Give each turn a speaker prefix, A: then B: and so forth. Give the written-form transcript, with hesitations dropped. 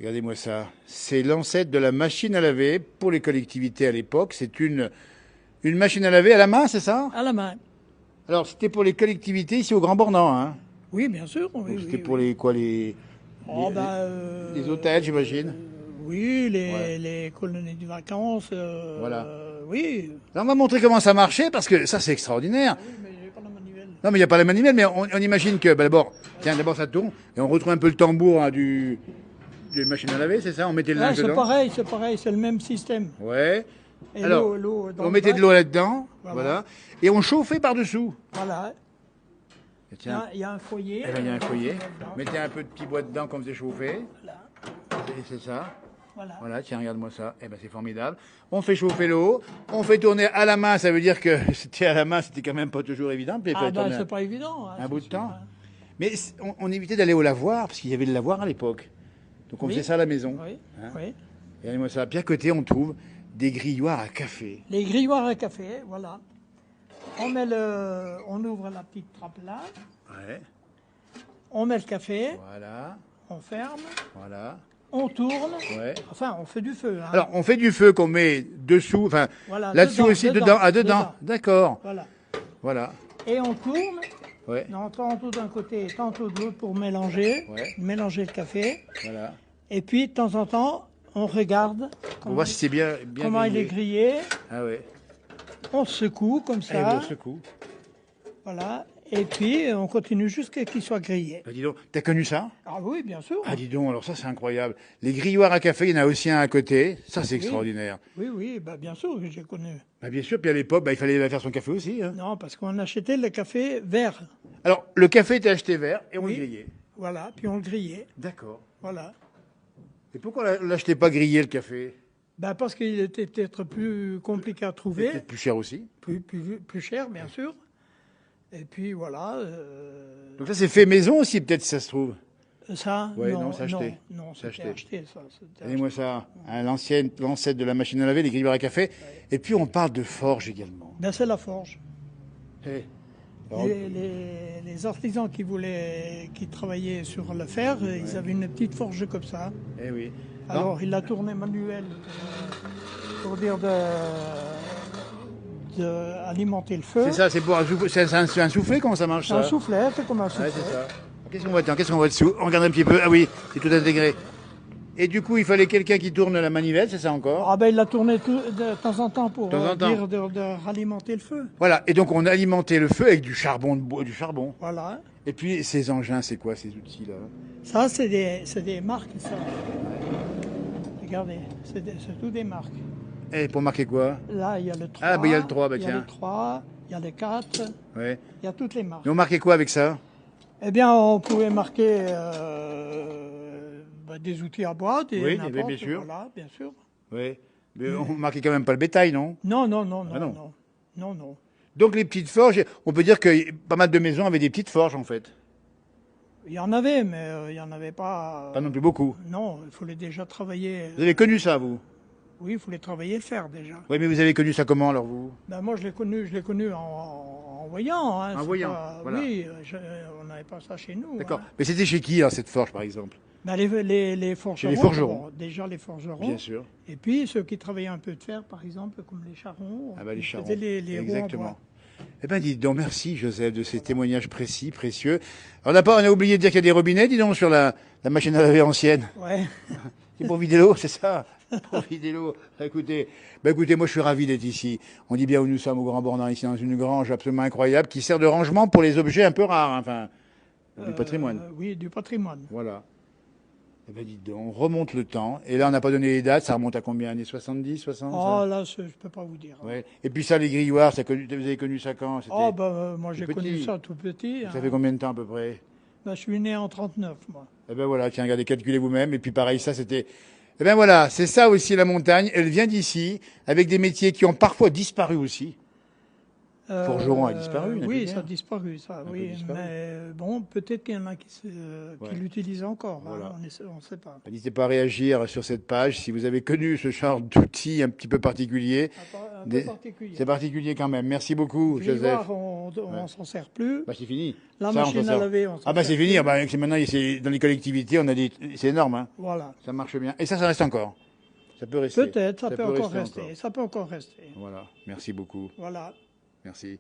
A: Regardez-moi ça. C'est l'ancêtre de la machine à laver pour les collectivités à l'époque. C'est une machine à laver à la main, c'est ça?
B: À la main.
A: Alors, c'était pour les collectivités ici au Grand Bornand, hein?
B: Oui, bien sûr.
A: Donc,
B: Oui,
A: c'était
B: oui,
A: pour
B: oui.
A: les quoi,
B: Oh,
A: les hôtels, j'imagine.
B: Oui,
A: Ouais.
B: les colonies de vacances.
A: Voilà.
B: Oui.
A: Là, on va montrer comment ça marchait parce que ça, c'est extraordinaire.
B: Ah oui, mais j'ai pas la manivelle.
A: Non, mais il n'y a pas la manivelle, mais on imagine que, bah, d'abord, tiens, d'abord ça tourne et on retrouve un peu le tambour hein, d'une machine à laver, c'est ça? On mettait le
B: Ouais,
A: linge dedans.
B: c'est pareil, c'est le même système.
A: Ouais.
B: Et
A: Alors,
B: l'eau dans
A: on
B: le
A: mettait de
B: bac.
A: l'eau là-dedans,
B: Voilà.
A: voilà, et on chauffait par-dessous.
B: Voilà.
A: Et tiens,
B: Il y a un foyer.
A: eh ben, il y a un foyer.
B: Dedans.
A: Mettez un peu de petit bois dedans qu'on faisait chauffer.
B: Voilà.
A: Et c'est ça.
B: Voilà.
A: Voilà, tiens, regarde-moi ça. Eh ben, c'est formidable. On fait chauffer l'eau. On fait tourner à la main. Ça veut dire que c'était à la main, c'était quand même pas toujours évident. Puis il
B: Ah
A: fallait
B: ben
A: tourner
B: c'est pas évident. Hein,
A: un
B: c'est
A: bout de
B: sûr,
A: temps.
B: hein.
A: Mais on évitait d'aller au lavoir, parce qu'il y avait le lavoir à l'époque. Donc on
B: Oui.
A: faisait ça à la maison.
B: Oui.
A: Hein.
B: Oui.
A: Et regardez-moi ça. Puis à côté, on trouve des grilloirs à café.
B: Les grilloirs à café, voilà. On ouvre la petite trappe là.
A: Ouais.
B: On met le café.
A: Voilà.
B: On ferme.
A: Voilà.
B: On tourne.
A: Ouais.
B: Enfin, on fait du feu. Hein.
A: Alors, on fait du feu qu'on met dessous, enfin,
B: Voilà,
A: là-dessous aussi, dedans. Ah, dedans.
B: dedans.
A: D'accord.
B: Voilà.
A: Voilà.
B: Et on tourne.
A: Ouais.
B: Tantôt d'un côté, tantôt de l'autre pour mélanger.
A: Ouais.
B: Mélanger le café.
A: Voilà.
B: Et puis, de temps en temps, on regarde
A: On voit si c'est bien
B: comment il est grillé.
A: Ah ouais.
B: On secoue comme
A: Allez,
B: ça.
A: on secoue.
B: Voilà. Et puis, on continue jusqu'à qu'il soit grillé.
A: Bah, dis donc, t'as connu ça?
B: Ah oui, bien sûr.
A: Ah, dis donc, alors ça, c'est incroyable. Les grilloirs à café, il y en a aussi un à côté. Ça, c'est extraordinaire.
B: Oui, oui, bah, bien sûr que j'ai connu.
A: Bah, bien sûr, puis à l'époque, bah, il fallait faire son café aussi. Hein.
B: Non, parce qu'on achetait le café vert.
A: Alors, le café était acheté vert et on
B: Oui.
A: le grillait.
B: Voilà, puis on le grillait.
A: D'accord.
B: Voilà.
A: Et pourquoi l'achetait pas grillé, le café?
B: Ben, parce qu'il était peut-être plus compliqué à
A: C'est
B: trouver,
A: peut-être plus cher aussi.
B: plus cher, bien sûr. Et puis voilà.
A: Donc ça, c'est fait maison aussi, peut-être, si ça se trouve.
B: Ça,
A: Ouais, non, c'est acheté.
B: Non,
A: C'est
B: c'était
A: acheté.
B: acheté, ça. c'était
A: Regardez-moi ça, hein, l'ancêtre de la machine à laver, les grilloirs à café. Et puis on parle de forge également.
B: acheté. Ben, c'est la forge.
A: Eh, alors,
B: Les artisans qui travaillaient sur le fer, ils avaient une petite forge comme ça.
A: eh oui.
B: Alors, ils la tournaient manuelle pour dire alimenter le feu.
A: C'est ça, c'est pour un soufflet, comment ça marche
B: C'est
A: ça?
B: un soufflet, c'est comme un soufflet.
A: Ouais, c'est ça. Qu'est-ce qu'on voit dessous? On regarde un petit peu. Ah oui, c'est tout intégré. Et du coup, il fallait quelqu'un qui tourne la manivelle, c'est ça encore?
B: Ah ben il la tournait de temps en temps pour
A: De temps en temps.
B: dire de ralimenter le feu.
A: Voilà. Et donc on alimentait le feu avec du charbon de bois, du charbon.
B: Voilà.
A: Et puis ces engins, c'est quoi ces outils-là?
B: Ça, c'est des marques, ça. Regardez, c'est tout des marques.
A: Et pour marquer quoi?
B: Là, il y a le 3.
A: Ah, ben, il y a le 3, ben,
B: Il y a
A: tiens.
B: le 3, il y a le 4,
A: Ouais.
B: il y a toutes les marques.
A: Et on marquait quoi avec ça?
B: Eh bien, on pouvait marquer des outils à bois,
A: Oui,
B: n'importe,
A: bien sûr.
B: Voilà, bien sûr.
A: Oui. Mais on marquait quand même pas le bétail, non?
B: Non, non,
A: Ah, non.
B: non. Non, non.
A: Donc les petites forges, on peut dire que pas mal de maisons avaient des petites forges en fait.
B: Il y en avait, mais il n'y en avait pas.
A: Pas non plus beaucoup.
B: Non, il fallait déjà travailler.
A: Vous avez connu ça, vous?
B: Oui, il fallait travailler le fer déjà.
A: Oui, mais vous avez connu ça comment alors vous?
B: Ben, moi, je l'ai connu en voyant. Hein,
A: En
B: c'est
A: voyant,
B: pas-
A: voilà.
B: Oui, on n'avait pas ça chez nous.
A: D'accord.
B: Hein.
A: Mais c'était chez qui alors cette forge par exemple?
B: Ben, les forgerons.
A: Chez les forgerons.
B: d'abord, déjà les forgerons.
A: Bien sûr.
B: Et puis ceux qui travaillaient un peu de fer, par exemple, comme les charrons.
A: Ah bah les
B: ils
A: charrons.
B: faisaient les roues en
A: Exactement.
B: bois.
A: Eh ben dis donc, merci Joseph de ces témoignages précis, précieux. Alors, on a oublié de dire qu'il y a des robinets, dis donc, sur la machine à laver ancienne.
B: Ouais.
A: C'est pour vider l'eau, c'est ça? Pour vider l'eau. Écoutez, moi je suis ravi d'être ici. On dit bien où nous sommes au Grand Bornand, ici dans une grange absolument incroyable qui sert de rangement pour les objets un peu rares, hein, enfin, du patrimoine.
B: Oui, du patrimoine.
A: Voilà. Eh ben dites donc, on remonte le temps. Et là, on n'a pas donné les dates. Ça remonte à combien? Années 70, 60?
B: Oh là, je ne peux pas vous dire.
A: Ouais. Et puis ça, les grilloirs, vous avez connu ça quand? C'était-
B: Oh, ben, moi j'ai
A: tout
B: connu
A: petit.
B: ça tout petit.
A: Ça fait combien de temps à peu près?
B: Ben, je suis né en 39, moi.
A: Eh ben voilà, tiens, regardez, calculez vous-même. Et puis pareil, ça c'était... Eh ben voilà, c'est ça aussi la montagne. Elle vient d'ici, avec des métiers qui ont parfois disparu aussi. Forgeron a disparu, n'a plus
B: Oui,
A: rien.
B: ça a disparu, ça,
A: Un peu
B: oui.
A: disparu.
B: Mais bon, peut-être qu'il y en a qui
A: Ouais.
B: l'utilisent encore.
A: Voilà.
B: Hein, on ne sait pas.
A: N'hésitez pas à réagir sur cette page si vous avez connu ce genre d'outil un petit peu particulier.
B: Attends, un peu particulier.
A: C'est particulier quand même. Merci beaucoup, Joseph.
B: On s'en sert plus.
A: Bah, c'est fini.
B: La machine à laver, on s'en
A: Ah bah
B: sert
A: c'est fini.
B: plus.
A: Ah bah, maintenant, dans les collectivités, on a dit, c'est énorme. Hein.
B: Voilà.
A: Ça marche bien. Et ça reste encore. Ça peut rester.
B: Peut-être, ça peut encore rester.
A: encore.
B: Ça peut encore rester.
A: Voilà. Merci beaucoup.
B: Voilà.
A: Merci.